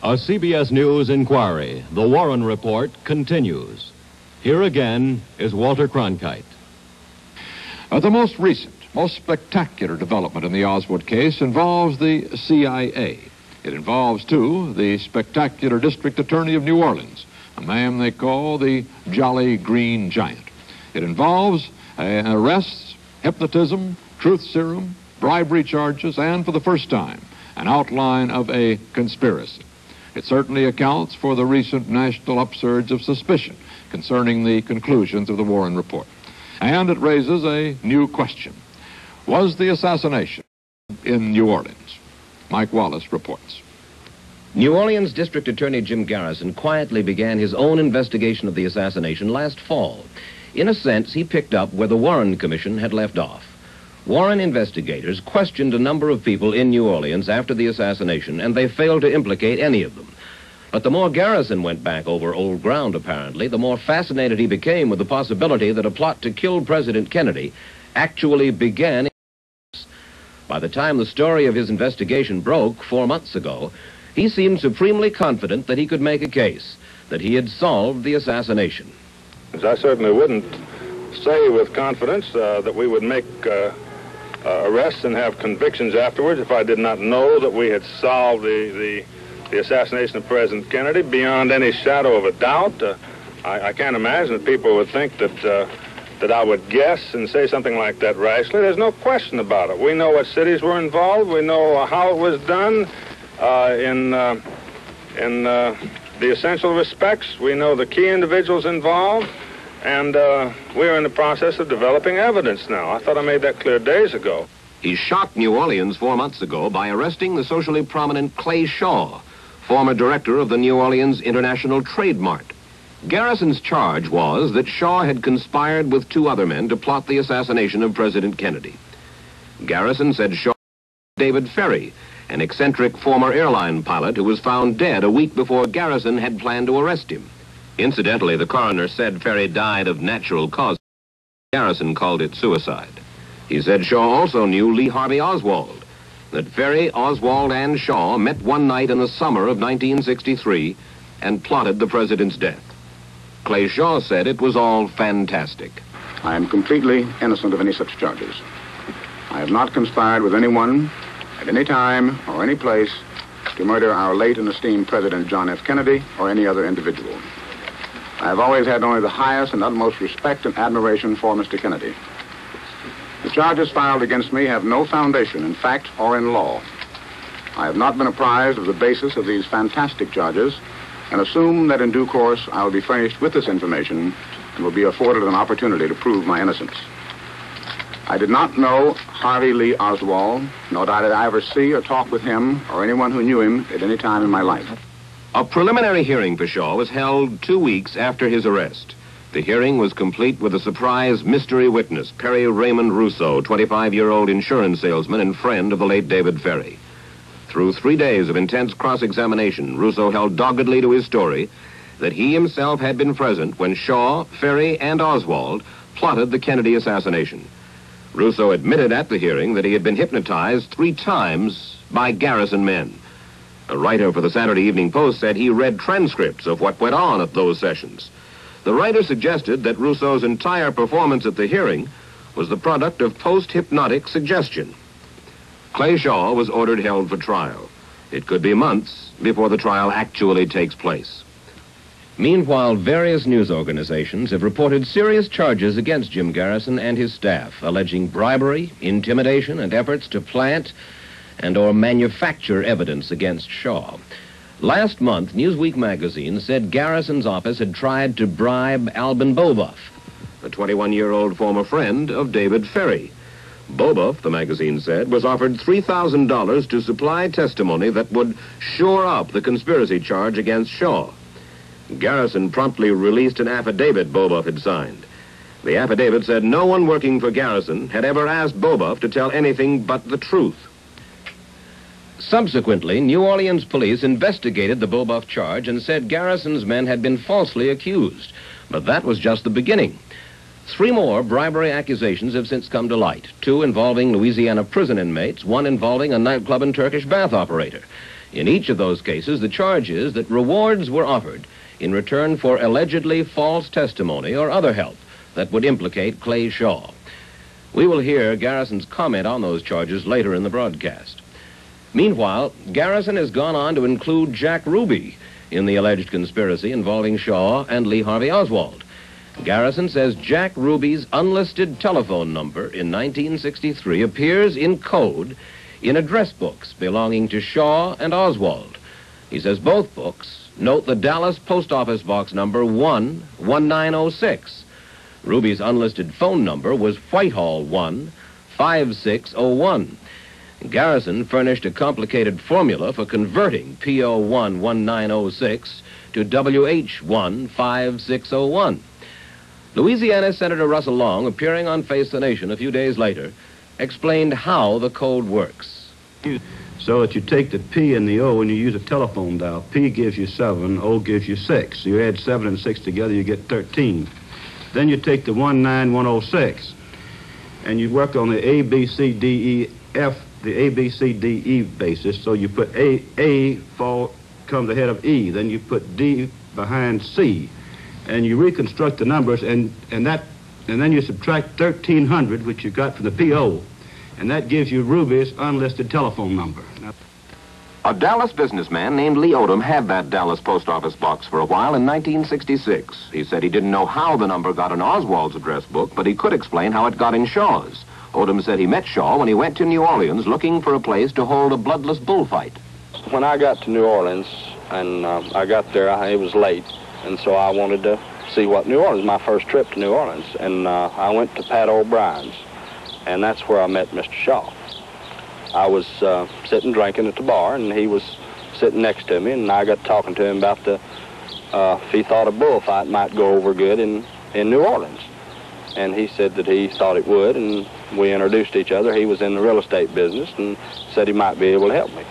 A CBS News inquiry, the Warren Report, continues. Here again is Walter Cronkite. The most recent, most spectacular development in the Oswald case involves the CIA. It involves, too, the spectacular district attorney of New Orleans, a man they call the Jolly Green Giant. It involves arrests, hypnotism, truth serum, bribery charges, and for the first time, an outline of a conspiracy. It certainly accounts for the recent national upsurge of suspicion concerning the conclusions of the Warren Report. And it raises a new question. Was the assassination in New Orleans? Mike Wallace reports. New Orleans District Attorney Jim Garrison quietly began his own investigation of the assassination last fall. In a sense, he picked up where the Warren Commission had left off. Warren investigators questioned a number of people in New Orleans after the assassination, and they failed to implicate any of them. But the more Garrison went back over old ground, apparently, the more fascinated he became with the possibility that a plot to kill President Kennedy actually began. By the time the story of his investigation broke 4 months ago, he seemed supremely confident that he could make a case, that he had solved the assassination. I certainly wouldn't say with confidence that we would make arrests and have convictions afterwards if I did not know that we had solved the assassination of President Kennedy beyond any shadow of a doubt. I can't imagine that people would think that I would guess and say something like that rashly. There's no question about it. We know what cities were involved. We know how it was done in the essential respects. We know the key individuals involved. And we're in the process of developing evidence now. I thought I made that clear days ago. He shocked New Orleans 4 months ago by arresting the socially prominent Clay Shaw, former director of the New Orleans International Trade Mart. Garrison's charge was that Shaw had conspired with 2 other men to plot the assassination of President Kennedy. Garrison said Shaw was David Ferry, an eccentric former airline pilot who was found dead a week before Garrison had planned to arrest him. Incidentally, the coroner said Ferry died of natural causes. Garrison called it suicide. He said Shaw also knew Lee Harvey Oswald, that Ferry, Oswald, and Shaw met one night in the summer of 1963 and plotted the president's death. Clay Shaw said it was all fantastic. I am completely innocent of any such charges. I have not conspired with anyone at any time or any place to murder our late and esteemed President John F. Kennedy or any other individual. I have always had only the highest and utmost respect and admiration for Mr. Kennedy. The charges filed against me have no foundation in fact or in law. I have not been apprised of the basis of these fantastic charges and assume that in due course I will be furnished with this information and will be afforded an opportunity to prove my innocence. I did not know Harvey Lee Oswald, nor did I ever see or talk with him or anyone who knew him at any time in my life. A preliminary hearing for Shaw was held 2 weeks after his arrest. The hearing was complete with a surprise mystery witness, Perry Raymond Rousseau, 25-year-old insurance salesman and friend of the late David Ferry. Through 3 days of intense cross-examination, Rousseau held doggedly to his story that he himself had been present when Shaw, Ferry, and Oswald plotted the Kennedy assassination. Rousseau admitted at the hearing that he had been hypnotized 3 times by Garrison men. A writer for the Saturday Evening Post said he read transcripts of what went on at those sessions. The writer suggested that Rousseau's entire performance at the hearing was the product of post-hypnotic suggestion. Clay Shaw was ordered held for trial. It could be months before the trial actually takes place. Meanwhile, various news organizations have reported serious charges against Jim Garrison and his staff, alleging bribery, intimidation, and efforts to plant and/or manufacture evidence against Shaw. Last month, Newsweek magazine said Garrison's office had tried to bribe Alvin Boboff, a 21-year-old former friend of David Ferry. Boboff, the magazine said, was offered $3,000 to supply testimony that would shore up the conspiracy charge against Shaw. Garrison promptly released an affidavit Boboff had signed. The affidavit said no one working for Garrison had ever asked Boboff to tell anything but the truth. Subsequently, New Orleans police investigated the Boboff charge and said Garrison's men had been falsely accused. But that was just the beginning. 3 more bribery accusations have since come to light, 2 involving Louisiana prison inmates, 1 involving a nightclub and Turkish bath operator. In each of those cases, the charge is that rewards were offered in return for allegedly false testimony or other help that would implicate Clay Shaw. We will hear Garrison's comment on those charges later in the broadcast. Meanwhile, Garrison has gone on to include Jack Ruby in the alleged conspiracy involving Shaw and Lee Harvey Oswald. Garrison says Jack Ruby's unlisted telephone number in 1963 appears in code in address books belonging to Shaw and Oswald. He says both books note the Dallas Post Office box number 11906. Ruby's unlisted phone number was Whitehall 15601. Garrison furnished a complicated formula for converting PO1 1906 to WH1 5601. Louisiana Senator Russell Long, appearing on Face the Nation a few days later, explained how the code works. So that you take the P and the O and you use a telephone dial. P gives you 7, O gives you 6. So you add 7 and 6 together, you get 13. Then you take the 19106 and you work on the A, B, C, D, E, F, the A, B, C, D, E basis. So you put A comes ahead of E. Then you put D behind C. And you reconstruct the numbers, and then you subtract 1,300, which you got from the PO, and that gives you Ruby's unlisted telephone number. Now, a Dallas businessman named Lee Odom had that Dallas post office box for a while in 1966. He said he didn't know how the number got in Oswald's address book, but he could explain how it got in Shaw's. Odom said he met Shaw when he went to New Orleans looking for a place to hold a bloodless bullfight. When I got to New Orleans, and I got there, it was late. And so I wanted to see what New Orleans, my first trip to New Orleans. And I went to Pat O'Brien's, and that's where I met Mr. Shaw. I was sitting drinking at the bar, and he was sitting next to me, and I got talking to him about if he thought a bullfight might go over good in New Orleans. And he said that he thought it would, and we introduced each other. He was in the real estate business and said he might be able to help me.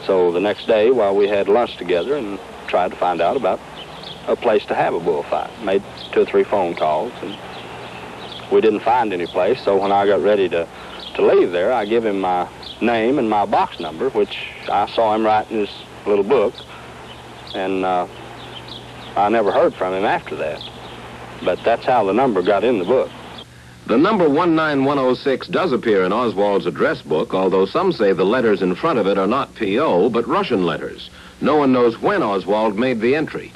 So the next day, while we had lunch together and tried to find out about a place to have a bullfight. Made 2 or 3 phone calls, and we didn't find any place. So when I got ready to leave there, I give him my name and my box number, which I saw him write in his little book, and I never heard from him after that. But that's how the number got in the book. The number 19106 does appear in Oswald's address book, although some say the letters in front of it are not PO, but Russian letters. No one knows when Oswald made the entry.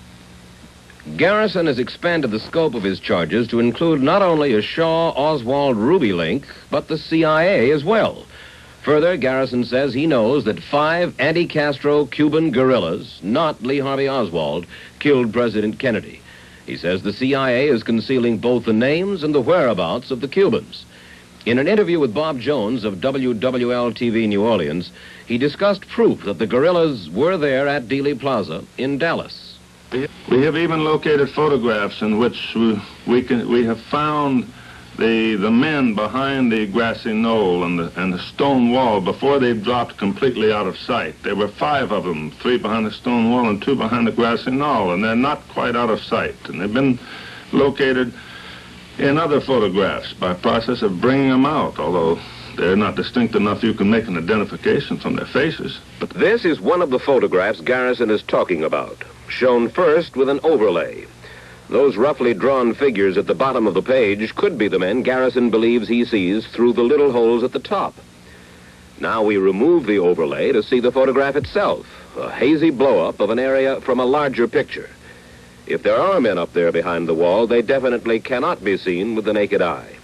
Garrison has expanded the scope of his charges to include not only a Shaw-Oswald-Ruby link, but the CIA as well. Further, Garrison says he knows that 5 anti-Castro Cuban guerrillas, not Lee Harvey Oswald, killed President Kennedy. He says the CIA is concealing both the names and the whereabouts of the Cubans. In an interview with Bob Jones of WWL-TV New Orleans, he discussed proof that the guerrillas were there at Dealey Plaza in Dallas. We have even located photographs in which we have found the men behind the grassy knoll and the stone wall before they dropped completely out of sight. There were 5 of them, 3 behind the stone wall and 2 behind the grassy knoll, and they're not quite out of sight. And they've been located in other photographs by process of bringing them out, although they're not distinct enough you can make an identification from their faces. But this is one of the photographs Garrison is talking about, shown first with an overlay. Those roughly drawn figures at the bottom of the page could be the men Garrison believes he sees through the little holes at the top. Now we remove the overlay to see the photograph itself, a hazy blow-up of an area from a larger picture. If there are men up there behind the wall, they definitely cannot be seen with the naked eye.